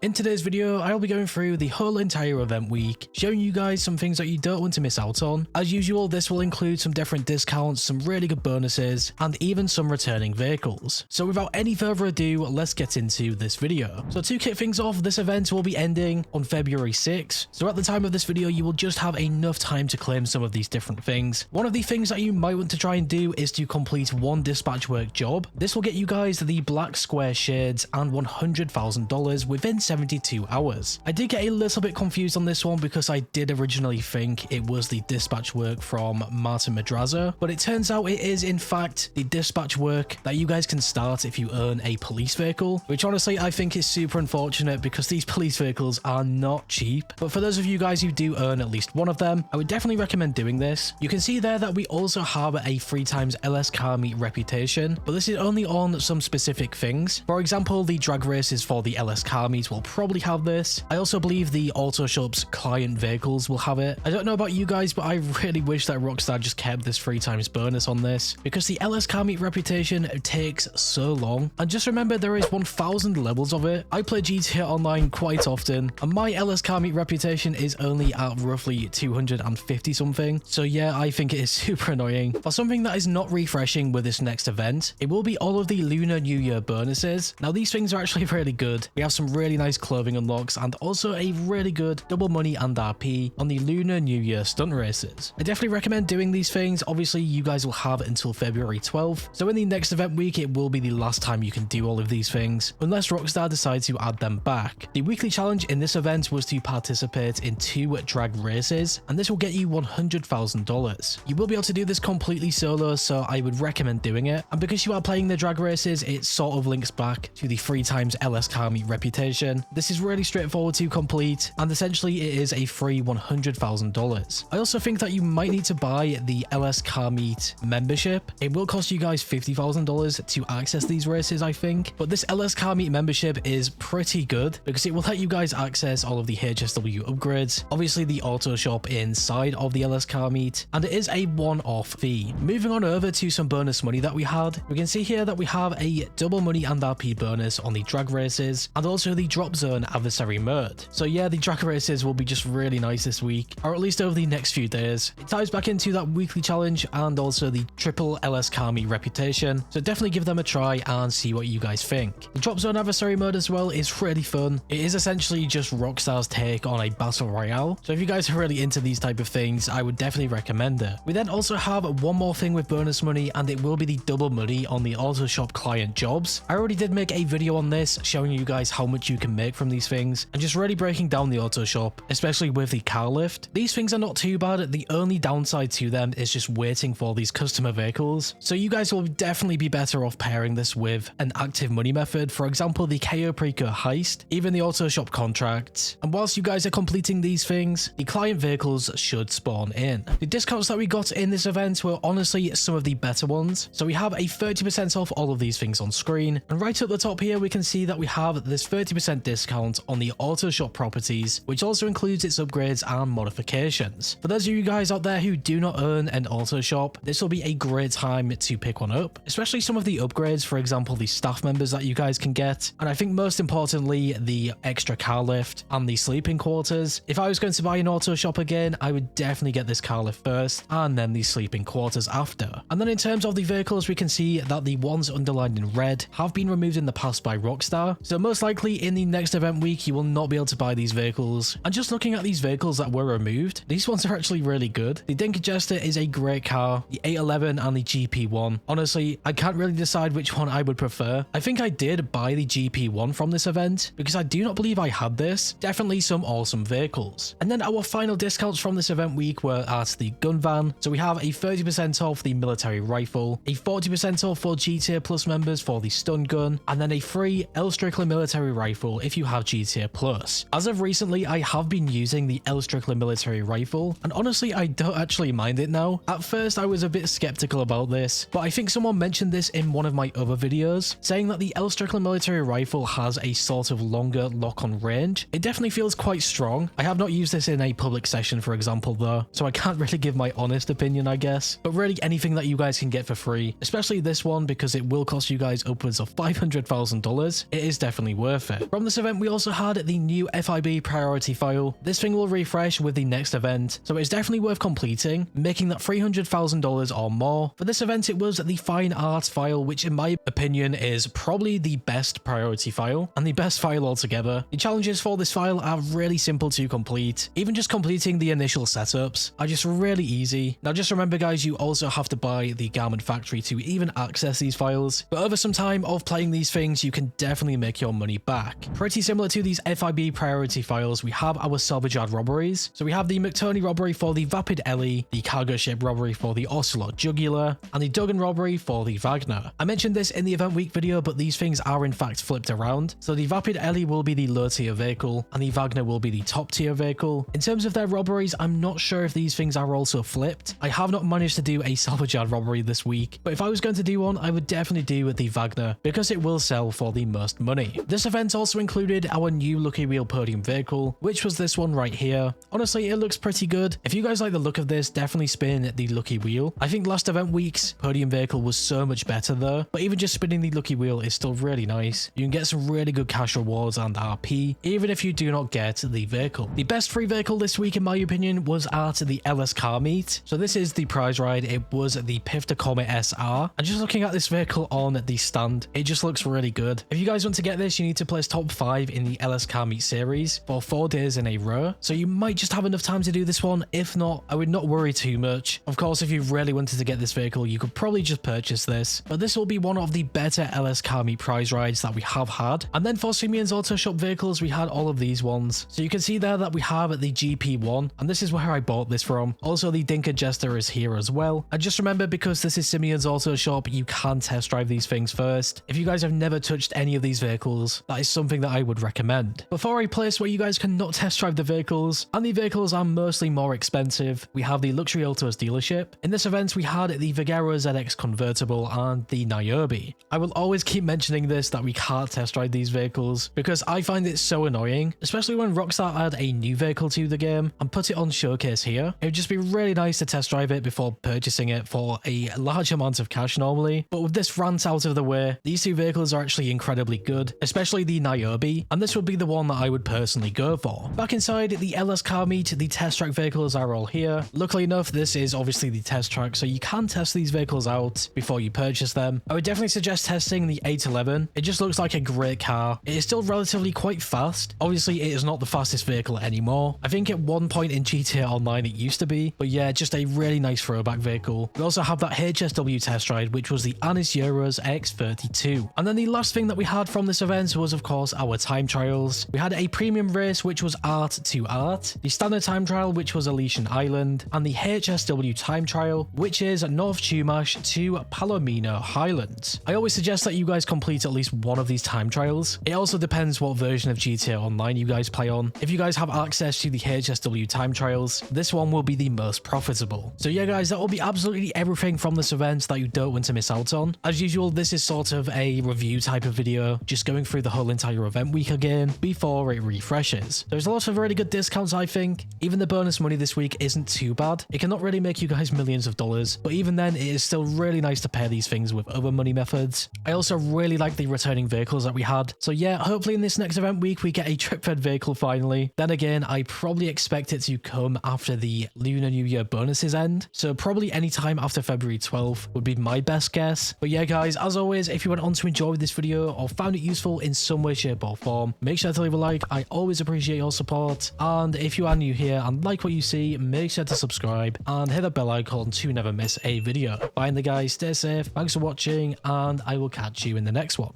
In today's video, I'll be going through the whole entire event week, showing you guys some things that you don't want to miss out on. As usual, this will include some different discounts, some really good bonuses, and even some returning vehicles. So without any further ado, let's get into this video. So to kick things off, this event will be ending on February 6th. So at the time of this video, you will just have enough time to claim some of these different things. One of the things that you might want to try and do is to complete one dispatch work job. This will get you guys the black square shades and $100,000 within 72 hours. I did get a little bit confused on this one because I did originally think it was the dispatch work from Martin Madrazo, but it turns out it is in fact the dispatch work that you guys can start if you earn a police vehicle, which honestly I think is super unfortunate because these police vehicles are not cheap. But for those of you guys who do earn at least one of them, I would definitely recommend doing this. You can see there that we also have a 3x LS car meet reputation, but this is only on some specific things. For example, the drag races for the LS car meet will probably have this. I also believe the Autoshop's client vehicles will have it. I don't know about you guys, but I really wish that Rockstar just kept this 3x bonus on this, because the LS car meet reputation takes so long. And just remember, there is 1000 levels of it. I play GTA Online quite often, and my LS car meet reputation is only at roughly 250 something. So yeah, I think it is super annoying. For something that is not refreshing with this next event, it will be all of the Lunar New Year bonuses. Now these things are actually really good. We have some really nice clothing unlocks and also a really good double money and RP on the Lunar New Year stunt races. I definitely recommend doing these things. Obviously you guys will have until February 12th, so in the next event week it will be the last time you can do all of these things unless Rockstar decides to add them back. The weekly challenge in this event was to participate in 2 drag races, and this will get you $100,000. You will be able to do this completely solo, so I would recommend doing it. And because you are playing the drag races, it sort of links back to the 3x LS car meet reputation. This is really straightforward to complete, and essentially it is a free $100,000. I also think that you might need to buy the LS car meet membership. It will cost you guys $50,000 to access these races, I think, but this LS car meet membership is pretty good because it will let you guys access all of the HSW upgrades, obviously the auto shop inside of the LS car meet, and it is a one-off fee. Moving on over to some bonus money that we had, we can see here that we have a double money and RP bonus on the drag races and also the drop zone adversary mode. So yeah, the drag races will be just really nice this week, or at least over the next few days. It ties back into that weekly challenge and also the triple LS car meet reputation, so definitely give them a try and see what you guys think. The drop zone adversary mode as well is really fun. It is essentially just Rockstar's take on a battle royale, so if you guys are really into these type of things, I would definitely recommend it. We then also have one more thing with bonus money, and it will be the double money on the Autoshop client jobs. I already did make a video on this showing you guys how much you can make from these things and just really breaking down the Autoshop, especially with the car lift. These things are not too bad. The only downside to them is just waiting for these customer vehicles, so you guys will definitely be better off pairing this with an active money method, for example the KO Preco heist, even the Autoshop contracts. And whilst you guys are completing these things, the client vehicles should spawn in. The discounts that we got in this event were honestly some of the better ones, so we have a 30% off all of these things on screen, and right at the top here we can see that we have this 30% discount on the Autoshop properties, which also includes its upgrades and modifications. For those of you guys out there who do not own an Autoshop, this will be a great time to pick one up, especially some of the upgrades, for example the staff members that you guys can get, and I think most importantly the extra car lift and the sleeping quarters. If I was going to buy an Autoshop again, I would definitely get this car lift first and then the sleeping quarters after. And then in terms of the vehicles, we can see that the ones underlined in red have been removed in the past by Rockstar, so most likely in the next event week you will not be able to buy these vehicles. And just looking at these vehicles that were removed, these ones are actually really good. The Dinka Jester is a great car, the 811 and the GP1. Honestly, I can't really decide which one I would prefer. I think I did buy the GP1 from this event because I do not believe I had this. Definitely some awesome vehicles. And then our final discounts from this event week were at the gun van, so we have a 30% off the military rifle, a 40% off for GTA Plus members for the stun gun, and then a free L Strickland military rifle if you have GTA Plus. As of recently, I have been using the L Strickland military rifle, and honestly I don't actually mind it now. At first I was a bit skeptical about this, but I think someone mentioned this in one of my other videos, saying that the L Strickland military rifle has a sort of longer lock-on range. It definitely feels quite strong. I have not used this in a public session, for example, though, so I can't really give my honest opinion, I guess. But really anything that you guys can get for free, especially this one because it will cost you guys upwards of $500,000, it is definitely worth it. From the this event, we also had the new FIB Priority File. This thing will refresh with the next event, so it's definitely worth completing, making that $300,000 or more. For this event, it was the Fine Art file, which in my opinion is probably the best priority file and the best file altogether. The challenges for this file are really simple to complete. Even just completing the initial setups are just really easy. Now just remember guys, you also have to buy the Garment Factory to even access these files, but over some time of playing these things, you can definitely make your money back. Pretty similar to these FIB priority files, we have our Salvage robberies. So we have the McTurney robbery for the Vapid Ellie, the cargo ship robbery for the Ocelot Jugular, and the Duggan robbery for the Wagner. I mentioned this in the event week video, but these things are in fact flipped around. So the Vapid Ellie will be the low tier vehicle, and the Wagner will be the top tier vehicle. In terms of their robberies, I'm not sure if these things are also flipped. I have not managed to do a Salvage robbery this week, but if I was going to do one, I would definitely do the Wagner because it will sell for the most money. This event also included our new Lucky Wheel Podium Vehicle, which was this one right here. Honestly, it looks pretty good. If you guys like the look of this, definitely spin the Lucky Wheel. I think last event week's Podium Vehicle was so much better though, but even just spinning the Lucky Wheel is still really nice. You can get some really good cash rewards and RP, even if you do not get the vehicle. The best free vehicle this week, in my opinion, was at the LS Car Meet. So this is the prize ride. It was the Pifter Comet SR. And just looking at this vehicle on the stand, it just looks really good. If you guys want to get this, you need to place top 5 in the LS Car Meet series for 4 days in a row. So you might just have enough time to do this one. If not, I would not worry too much. Of course, if you really wanted to get this vehicle, you could probably just purchase this. But this will be one of the better LS Car Meet prize rides that we have had. And then for Simeone's Autoshop vehicles, we had all of these ones. So you can see there that we have the GP1, and this is where I bought this from. Also, the Dinker Jester is here as well. And just remember, because this is Simeone's Autoshop, you can test drive these things first. If you guys have never touched any of these vehicles, that is something that I would recommend. Before I place where you guys cannot test drive the vehicles, and the vehicles are mostly more expensive, we have the Luxury Autos dealership. In this event, we had the Vigero ZX convertible and the Niobe. I will always keep mentioning this, that we can't test drive these vehicles, because I find it so annoying, especially when Rockstar add a new vehicle to the game and put it on showcase here. It would just be really nice to test drive it before purchasing it for a large amount of cash normally. But with this rant out of the way, these two vehicles are actually incredibly good, especially the Niobe, and this would be the one that I would personally go for. Back inside the LS Car Meet, the test track vehicles are all here. Luckily enough, this is obviously the test track, so you can test these vehicles out before you purchase them. I would definitely suggest testing the 811. It just looks like a great car. It is still relatively quite fast. Obviously, it is not the fastest vehicle anymore. I think at one point in GTA Online it used to be, but yeah, just a really nice throwback vehicle. We also have that HSW test ride, which was the Anis Euros X32. And then the last thing that we had from this event was, of course, our time trials. We had a premium race, which was Art to Art, the standard time trial, which was Elysian Island, and the HSW time trial, which is North Chumash to Palomino Highlands. I always suggest that you guys complete at least one of these time trials. It also depends what version of GTA Online you guys play on. If you guys have access to the HSW time trials, this one will be the most profitable. So yeah guys, that will be absolutely everything from this event that you don't want to miss out on. As usual, this is sort of a review type of video, just going through the whole entire event week again before it refreshes. There's a lot of really good discounts, I think. Even the bonus money this week isn't too bad. It cannot really make you guys millions of dollars, but even then it is still really nice to pair these things with other money methods. I also really like the returning vehicles that we had. So yeah, hopefully in this next event week we get a trip fed vehicle finally. Then again, I probably expect it to come after the Lunar New Year bonuses end. So probably any time after February 12th would be my best guess. But yeah guys, as always, if you went on to enjoy this video or found it useful in some way, shape or form, make sure to leave a like. I always appreciate your support. And if you are new here and like what you see, make sure to subscribe and hit the bell icon to never miss a video. Finally guys, stay safe, thanks for watching, and I will catch you in the next one.